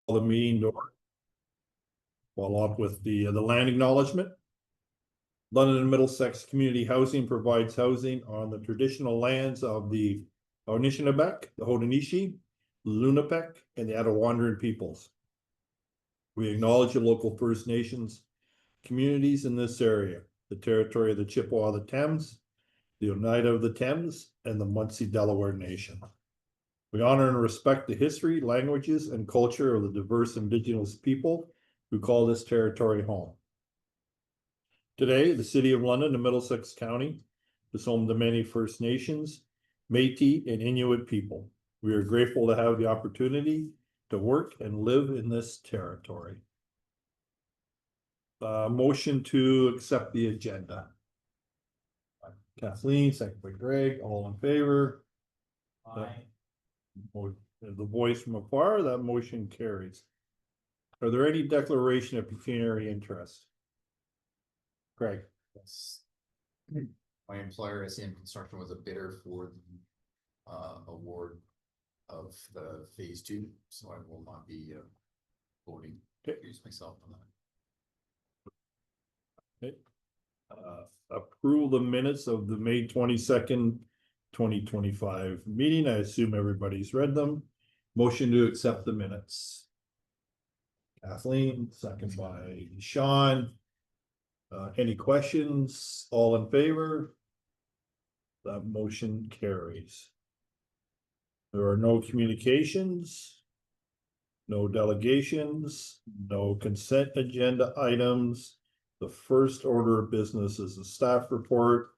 The meeting door. Follow up with the land acknowledgement. London and Middlesex Community Housing provides housing on the traditional lands of the Anishinaabe, the Haudenosaunee, Lunapek, and the Attawandaron peoples. We acknowledge the local First Nations communities in this area, the territory of the Chippewa of the Thames, the Oneida of the Thames, and the Munsee Delaware Nation. We honor and respect the history, languages, and culture of the diverse Indigenous people who call this territory home. Today, the City of London and Middlesex County is home to many First Nations, Métis, and Inuit people. We are grateful to have the opportunity to work and live in this territory. Motion to accept the agenda. Kathleen, second by Greg, all in favor? Aye. The voice from afar, that motion carries. Are there any declaration of pecuniary interest? Greg. Yes. My employer, SM Construction, was a bidder for the award of the phase 2, so I will not be voting to use myself on that. Okay. Approve the minutes of the May 22nd, 2025 meeting. I assume everybody's read them. Motion to accept the minutes. Kathleen, second by Sean. Any questions? All in favor? That motion carries. There are no communications, no delegations, no consent agenda items. The first order of business is a staff report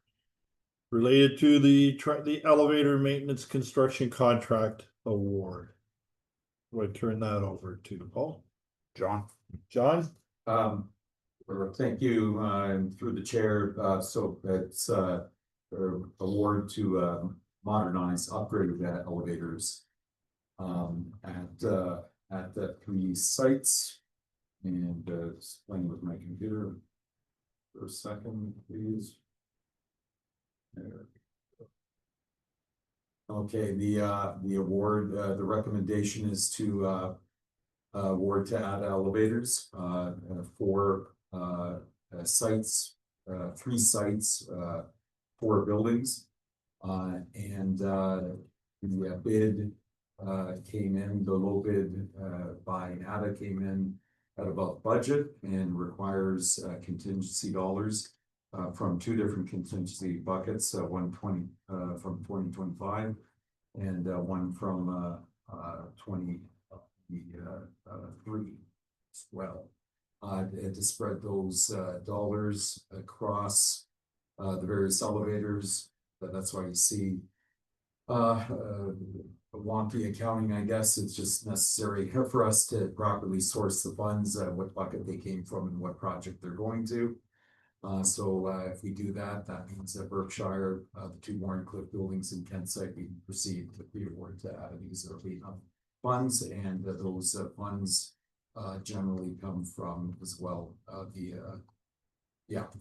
related to the elevator maintenance construction contract award. Do I turn that over to Paul? John. Thank you, through the chair. So it's award to modernize, upgrade the elevators at the 3 sites. And just playing with my computer for a second, please. There. Okay, the award, the recommendation is to award to add elevators for sites, 3 sites, 4 buildings, and the bid came in, the low bid by NADA came in at about budget and requires contingency dollars from 2 different contingency buckets, 120 from 2025 and one from 2023 as well. To spread those dollars across the various elevators. That's why you see wonky accounting, I guess. It's just necessary for us to properly source the funds, what bucket they came from and what project they're going to. So if we do that, that means that Berkshire, the 2 Warrencliffe buildings in Kent site, we can proceed with the award to add these early funds, and those funds generally come from as well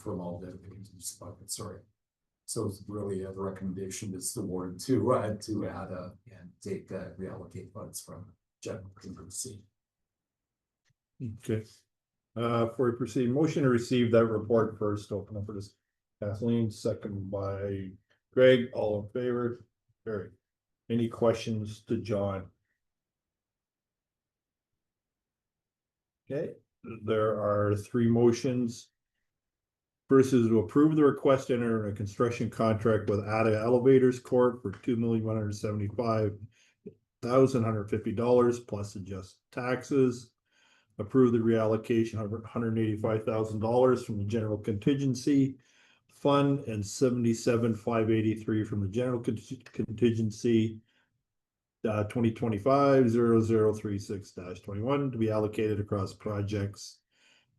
from all the buckets. Sorry. So it's really the recommendation is the board to add and take reallocate funds from general contingency. Okay. Before we proceed, motion to receive that report first. Open up for this. Kathleen, second by Greg. All in favor? Carry. Any questions to John? Okay, there are 3 motions. First is to approve the request to enter a construction contract with ADA Elevators Corp for $2,175,150 plus adjust taxes. Approve the reallocation of $185,000 from the general contingency fund and $77,583 from the general contingency 2025-0036-21 to be allocated across projects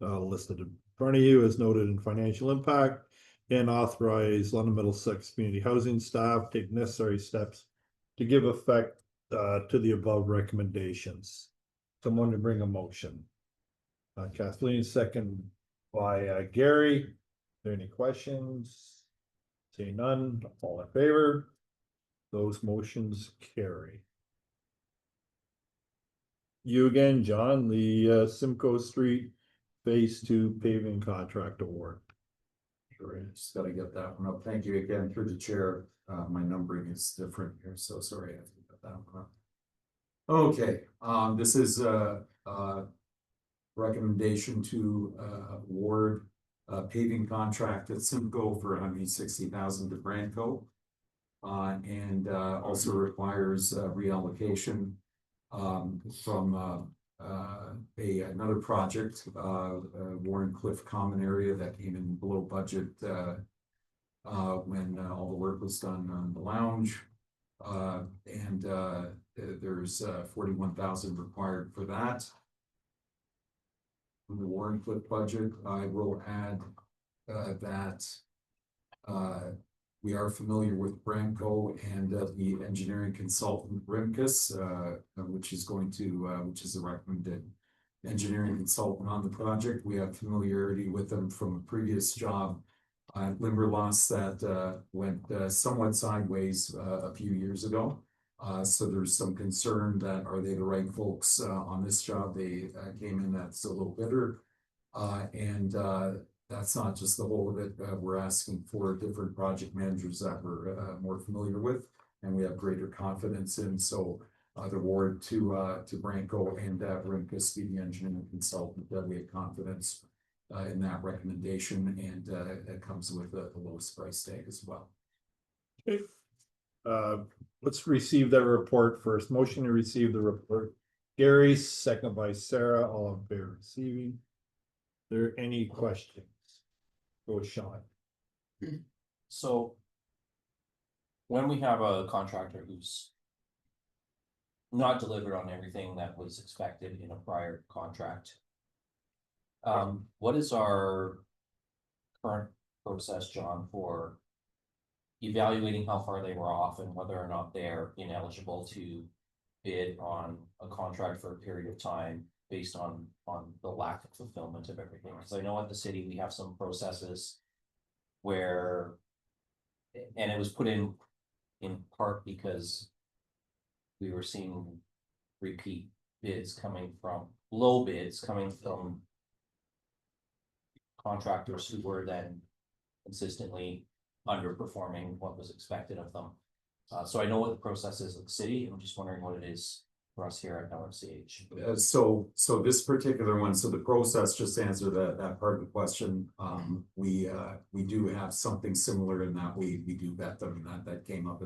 listed in front of you as noted in financial impact, and authorize London Middlesex Community Housing staff take necessary steps to give effect to the above recommendations. Someone to bring a motion. Kathleen, second by Gary. Are there any questions? Seeing none, all in favor? Those motions carry. you again, John, the Simcoe Street Phase 2 paving contract award. Sure, I just gotta get that one up. Thank you again through the chair. My numbering is different here, so sorry. I have to get that one up. Okay, this is a recommendation to award a paving contract at Simcoe for $160,000 to Branco. And also requires reallocation from another project, Warren Cliff Common area that came in below budget when all the work was done on the lounge. And there's 41,000 required for that. In the Warren Cliff budget, I will add that we are familiar with Branco and the engineering consultant Rimkus, which is a recommended engineering consultant on the project. We have familiarity with them from a previous job at Limberlost that went somewhat sideways a few years ago. So there's some concern that are they the right folks on this job? They came in that's a little bitter. And that's not just the whole of it. We're asking for different project managers that we're more familiar with and we have greater confidence in. So the award to Branco and Rimkus, the engineering consultant, we have confidence in that recommendation, and it comes with the lowest price tag as well. Okay. Let's receive that report first. Motion to receive the report. Gary, second by Sarah, all in favor of receiving. There any questions? Go Sean. So when we have a contractor who's not delivered on everything that was expected in a prior contract, what is our current process, John, for evaluating how far they were off and whether or not they're ineligible to bid on a contract for a period of time based on the lack of fulfillment of everything? Because I know at the city we have some processes where, and it was put in part because we were seeing repeat bids coming from low bids coming from contractors who were then consistently underperforming what was expected of them. So I know what the process is at the city. I'm just wondering what it is for us here at LMCH. So this particular one, so the process, just to answer that part of the question, we do have something similar in that we do vet them, and that came up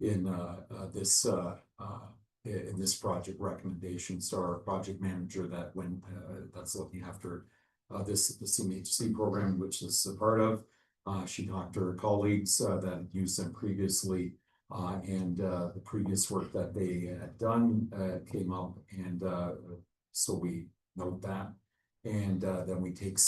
in this project recommendation. So our project manager that's looking after the CMHC program, which this is a part of, she talked to her colleagues that used them previously. And the previous work that they had done came up, and so we note that, and then we take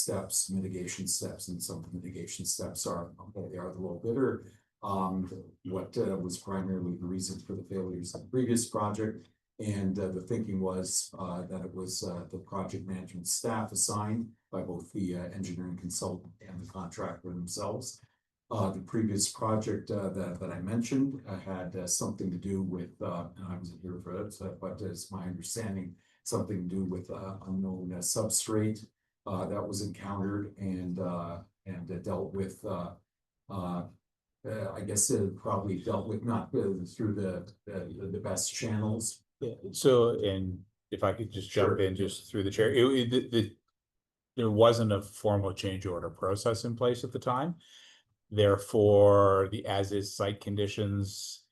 mitigation steps, and some of the mitigation steps are, okay, they are the low bidder. What was primarily the reason for the failures of the previous project, and the thinking was that it was the project management staff assigned by both the engineering consultant and the contractor themselves. The previous project that I mentioned had something to do with, and I wasn't here for that, but it's my understanding, something to do with unknown substrate that was encountered and dealt with. I guess it probably dealt with not through the best channels. Yeah, so, and if I could just jump in just through the chair, there wasn't a formal change order process in place at the time. Therefore, the as-is site conditions,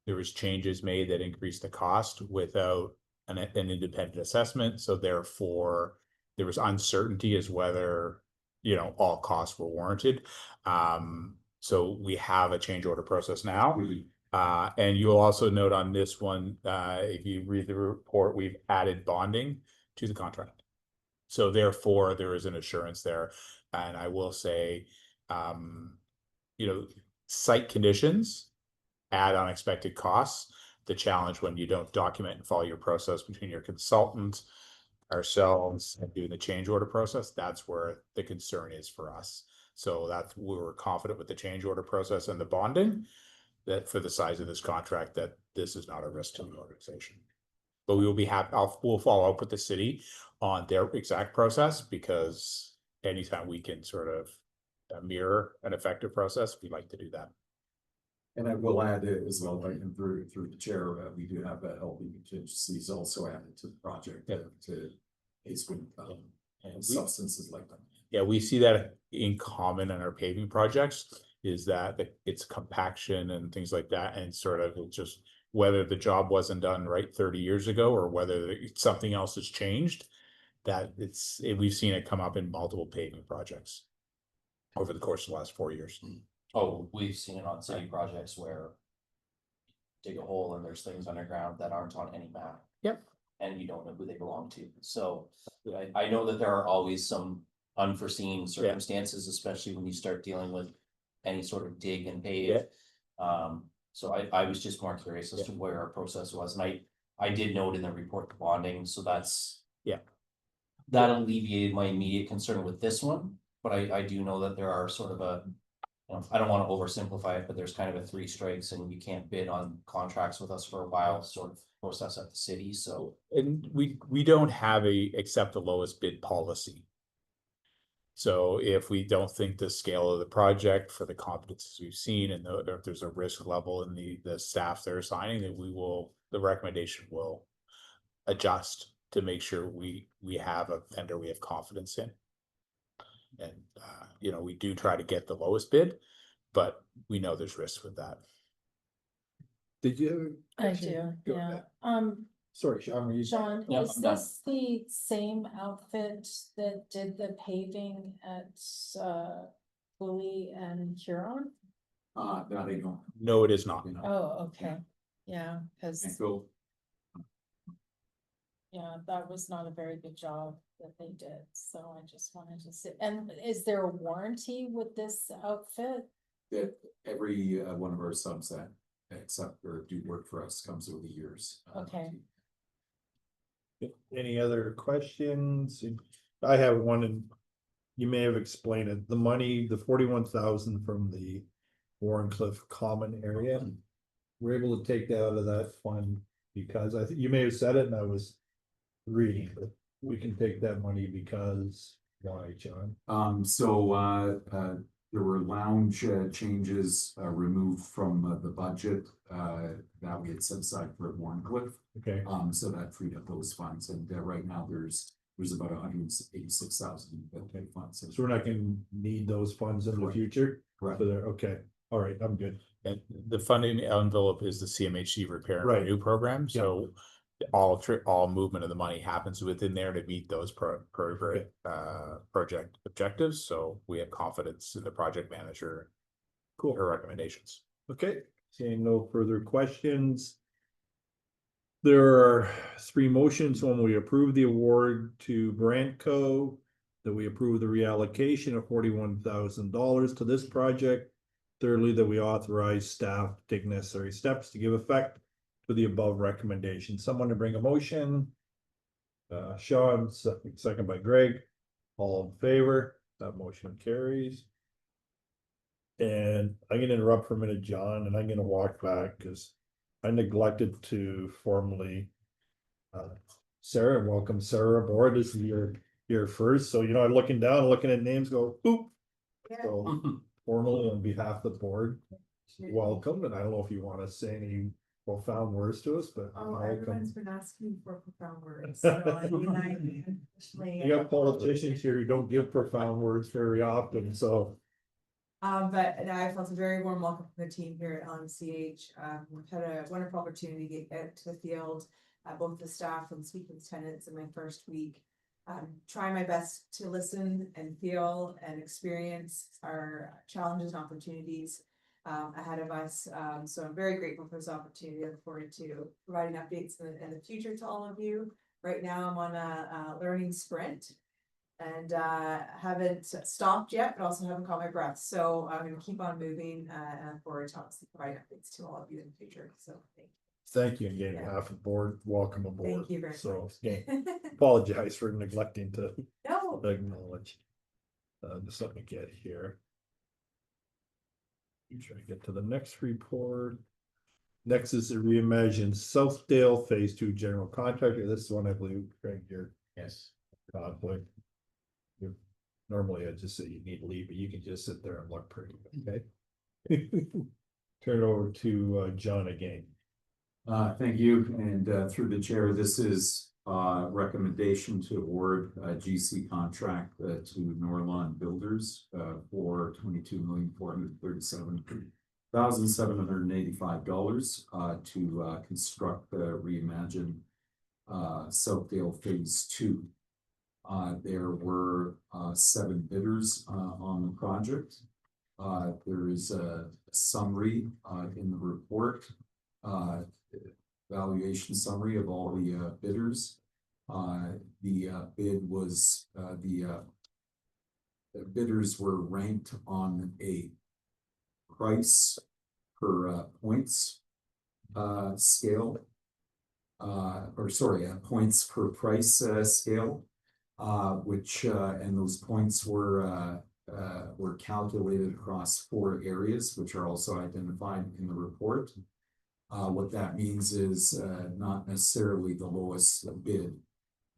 there was changes made that increased the cost without an independent assessment. So therefore, there was uncertainty as whether, all costs were warranted. So we have a change order process now. And you'll also note on this one, if you read the report, we've added bonding to the contract. So therefore, there is an assurance there. And I will say, site conditions add unexpected costs. The challenge when you don't document and follow your process between your consultant, ourselves, and doing the change order process, that's where the concern is for us. So that's where we're confident with the change order process and the bonding, that for the size of this contract, that this is not a risk to the organization. But we will be happy, we'll follow up with the city on their exact process, because anytime we can sort of mirror an effective process, we like to do that. And I will add it as well, like, and through the chair, we do have LD contingencies also added to the project, to case when, And we- substances like that. Yeah, we see that in common in our paving projects, is that it's compaction and things like that, and sort of it's just whether the job wasn't done right 30 years ago, or whether something else has changed, that we've seen it come up in multiple paving projects over the course of the last 4 years. Oh, we've seen it on city projects where dig a hole and there's things underground that aren't on any map. Yep. And you don't know who they belong to. So I know that there are always some unforeseen circumstances, especially when you start dealing with any sort of dig and pave. So I was just more curious as to where our process was, and I did note in the report the bonding, so that's. That alleviated my immediate concern with this one, but I do know that there are sort of I don't wanna oversimplify it, but there's kind of a 3 strikes and you can't bid on contracts with us for a while sort of process at the city, so. And we don't have accept the lowest bid policy. So if we don't think the scale of the project for the competencies we've seen, and if there's a risk level in the staff they're assigning, that the recommendation will adjust to make sure we have a vendor we have confidence in. And we do try to get the lowest bid, but we know there's risks with that. Did you? I do, Go yeah. ahead. Sorry, Sean, were you? Sean, Yeah, is I'm done. this the same outfit that did the paving at Bully and Huron? That I don't. No, it is not. Oh, okay, yeah, cause, And Phil, yeah, that was not a very good job that they did, so I just wanted to see. And is there a warranty with this outfit? that every one of our subs that accept or do work for us comes over the years. Okay. Any other questions? I have one, and you may have explained it, the money, the 41,000 from the Warrencliffe Common area. We're able to take that out of that fund, because I think you may have said it and I was reading, but we can take that money because, why, John? There were lounge changes removed from the budget that we had set aside for Warrencliffe. Okay, So that freed up those funds, and right now there's about 186,000 funds. so we're not gonna need those funds in the Correct. future? Correct. So they're, okay, all right, I'm good. And the funding envelope is the CMHC repair and Right. renew program, so all movement of the money happens within there to meet those project objectives, so we have confidence in the project manager. Cool. Her recommendations. Okay, seeing no further questions. There are 3 motions. When we approve the award to Brantco, that we approve the reallocation of $41,000 to this project. Thirdly, that we authorize staff to take necessary steps to give effect to the above recommendation. Someone to bring a motion. Sean, second by Greg. All in favor, that motion carries. And I'm gonna interrupt for a minute, John, and I'm gonna walk back because I neglected to formally. Sarah, welcome Sarah aboard. This is your first, so I'm looking down, looking at names, go, oop. So formally on behalf of the board, welcome, and I don't know if you want to say any profound words to us, but. Oh, welcome. everyone's been asking for profound words, so I mean, I officially. You got politicians here who don't give profound words very often, so. But I felt a very warm welcome from the team here at LMCH. We've had a wonderful opportunity to get out to the field, both the staff and speak with tenants in my first week. Trying my best to listen and feel and experience our challenges and opportunities ahead of us. So I'm very grateful for this opportunity. I look forward to providing updates in the future to all of you. Right now I'm on a learning sprint and haven't stopped yet, but also haven't caught my breath. So I'm going to keep on moving and look forward to obviously providing updates to all of you in the future. So thank you. Thank you again, behalf of the board, welcome aboard. Thank you very So, much. yeah, apologize for neglecting to No. acknowledge. Just let me get here. Try to get to the next report. Next is the Reimagine Southdale Phase 2 General Contractor. This is one I believe, Craig, your Yes. conflict. Normally I'd just say you need to leave, but you can just sit there and look pretty, okay? Turn it over to John again. Thank you, and through the chair, this is recommendation to award a GC contract to Norlawn Builders for $22,437,785 to construct the Reimagine Southdale Phase 2. There were 7 bidders on the project. There is a summary in the report, valuation summary of all the bidders. The bid was the bidders were ranked on a price per points scale, or sorry, points per price scale, which and those points were calculated across 4 areas, which are also identified in the report. What that means is not necessarily the lowest bid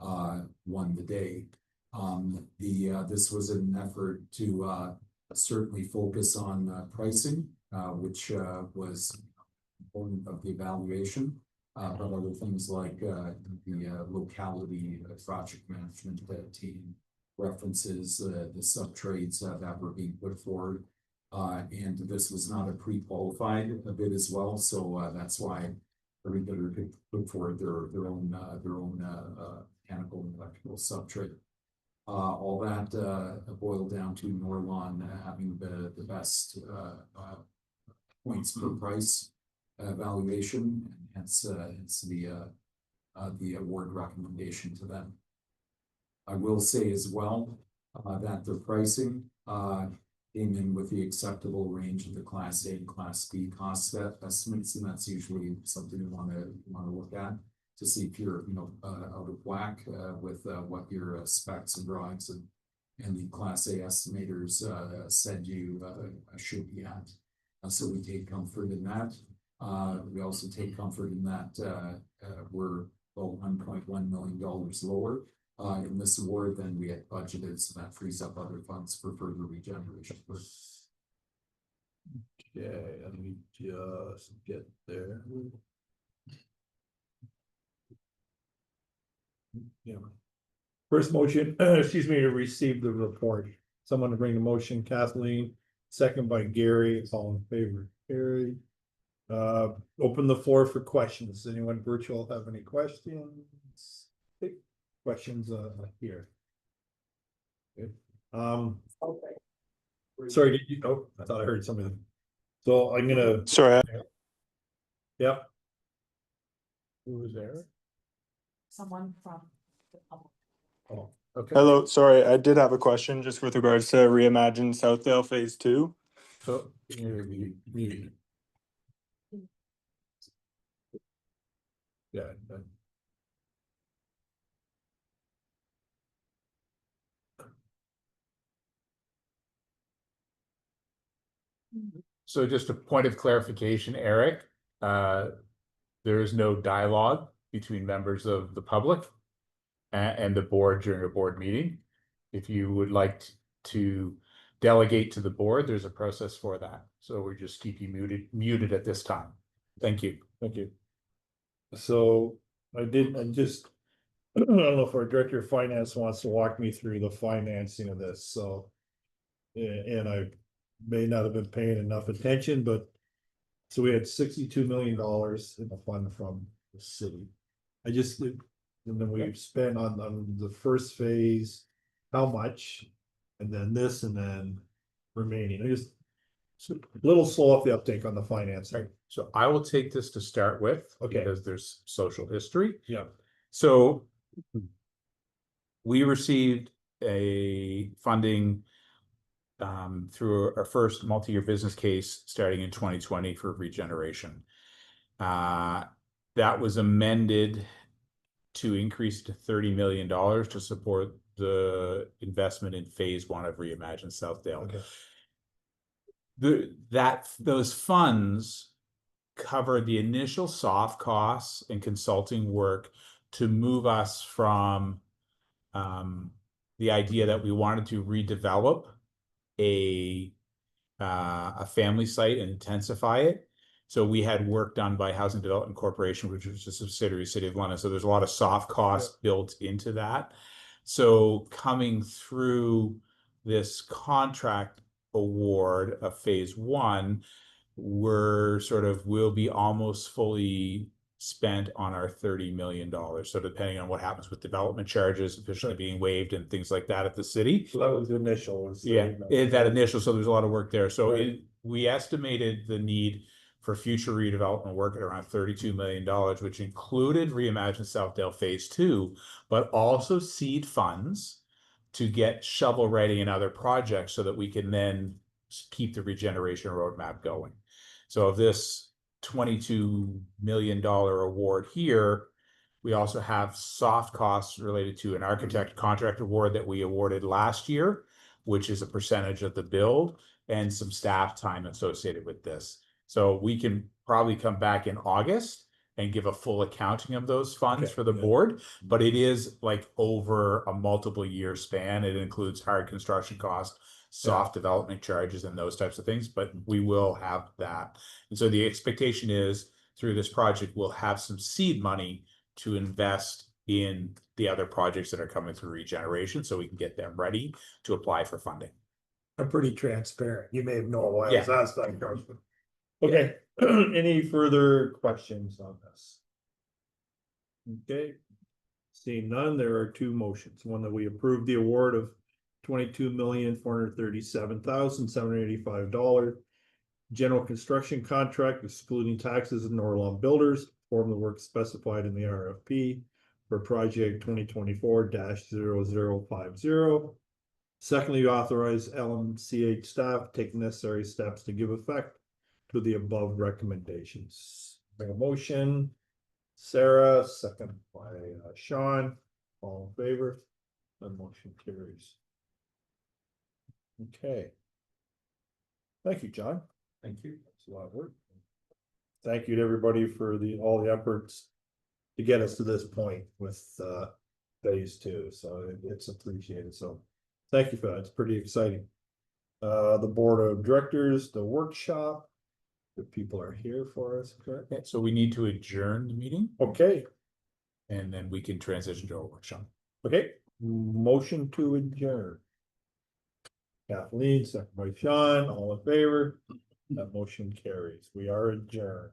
won the day. This was an effort to certainly focus on pricing, which was component of the evaluation, but other things like the locality, project management team references, the sub trades that were being put forward. And this was not a pre-qualified bid as well, so that's why every bidder could put forward their own mechanical and electrical subtrade. All that boiled down to Norlawn having the best points per price valuation, and hence the award recommendation to them. I will say as well that the pricing came in with the acceptable range of the Class A and Class B cost estimates, and that's usually something you want to look at to see if you're out of whack with what your specs and drawings and the Class A estimators said you should be at. So we take comfort in that. We also take comfort in that we're about $1.1 million lower in this award than we had budgeted, so that frees up other funds for further regeneration. Okay, let me just get there. Yeah. First motion, excuse me, to receive the report. Someone to bring the motion, Kathleen, second by Gary, all in favor, carried. Open the floor for questions. Anyone virtual have any questions? Questions here. Good. Sorry, did you? Oh, I thought I heard somebody. So I'm gonna. Sorry. Yep. Who was there? Someone from the public. Oh, okay. Hello. Sorry, I did have a question just with regards to Reimagine Southdale Phase 2. So you. Yeah. So just a point of clarification, Eric, there is no dialogue between members of the public and the board during a board meeting. If you would like to delegate to the board, there's a process for that. So we just keep you muted at this time. Thank you. Thank you. So I just, I don't know if our director of finance wants to walk me through the financing of this, so. And I may not have been paying enough attention, but. So we had $62 million in the fund from the city. And then we've spent on the first phase, how much? And then this, and then remaining, a little slow off the uptake on the financing. Right. So I will take this to start with, Okay. because there's social history. Yeah. So we received a funding through our first multi-year business case starting in 2020 for regeneration. That was amended to increase to $30 million to support the investment in phase 1 of Reimagine Southdale. Okay. Those funds covered the initial soft costs and consulting work to move us from the idea that we wanted to redevelop a family site and intensify it. So we had work done by Housing Development Corporation, which was a subsidiary of City of London. So there's a lot of soft costs built into that. So coming through this contract award of phase one, we'll be almost fully spent on our $30 million. So depending on what happens with development charges officially being waived and things like that at the city. So that was the initial. Yeah, that initial, so there's a lot of work there. So Right. we estimated the need for future redevelopment work at around $32 million, which included Reimagine Southdale Phase 2, but also seed funds to get shovel ready and other projects so that we can then keep the regeneration roadmap going. So of this $22 million award here, we also have soft costs related to an architect contract award that we awarded last year, which is a percentage of the build, and some staff time associated with this. So we can probably come back in August and give a full accounting of those funds for the board, but it is like over a multiple year span. It includes hard construction costs, soft development charges, and those types of things, but we will have that. And so the expectation is through this project, we'll have some seed money to invest in the other projects that are coming through regeneration, so we can get them ready to apply for funding. I'm pretty transparent. You may have known why I Yeah. was asked that question. Okay, any further questions on this? Okay, seeing none, there are two motions. One that we approve the award of $22,437,785 general construction contract excluding taxes and Norlon Builders, perform the work specified in the RFP for project 2024-0050. Secondly, authorize LMCH staff to take necessary steps to give effect to the above recommendations. Make a motion, Sarah, second by Sean, all in favor, the motion carries. Okay. Thank you, John. Thank you. That's a lot of work. Thank you to everybody for all the efforts to get us to this point with phase two, so it's appreciated, so thank you for that, it's pretty exciting. The board of directors, the workshop, the people are here for us, correct? Okay, so we need to adjourn the meeting Okay, and then we can transition to a workshop. okay, motion to adjourn. Kathleen, second by Sean, all in favor, that motion carries, we are adjourned.